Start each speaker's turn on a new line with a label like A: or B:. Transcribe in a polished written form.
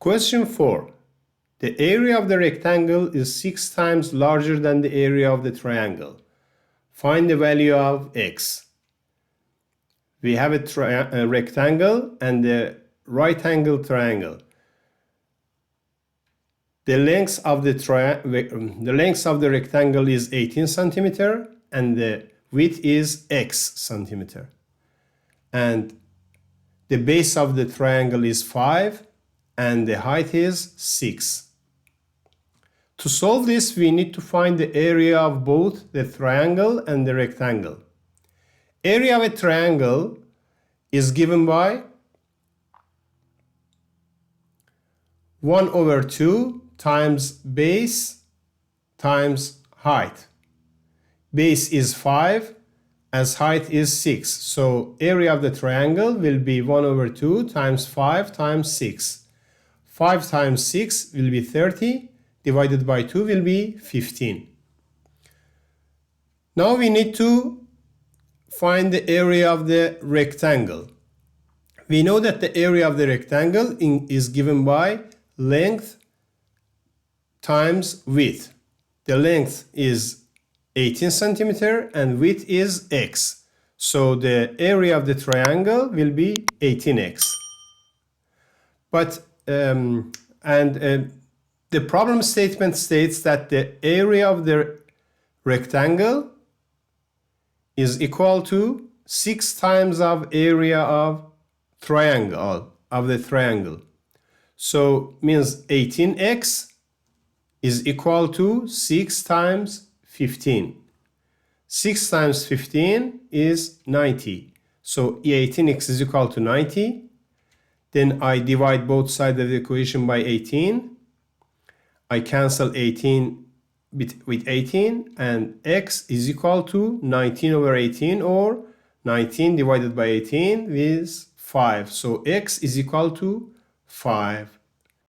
A: Question 4. The area of the rectangle is 6 times larger than the area of the triangle. Find the value of x. We have a rectangle and a right angle triangle. The length of the rectangle is 18 centimeter and the width is x centimeter. And the base of the triangle is 5 and the height is 6. To solve this, we need to find the area of both the triangle and the rectangle. Area of a triangle is given by 1/2 times base times height. Base is 5 as height is 6. So area of the triangle will be 1/2 times 5 times 6. 5 times 6 will be 30. Divided by 2 will be 15. Now we need to find the area of the rectangle. We know that the area of the rectangle is given by length times width. The length is 18 centimeter and width is x. So the area of the triangle will be 18x. But the problem statement states that the area of the rectangle is equal to 6 times of area of the triangle. So means 18x is equal to 6 times 15. 6 times 15 is 90. So 18x is equal to 90. Then I divide both sides of the equation by 18. I cancel 18 with 18 and x is equal to 19/18 or 19 divided by 18 is 5. So x is equal to 5.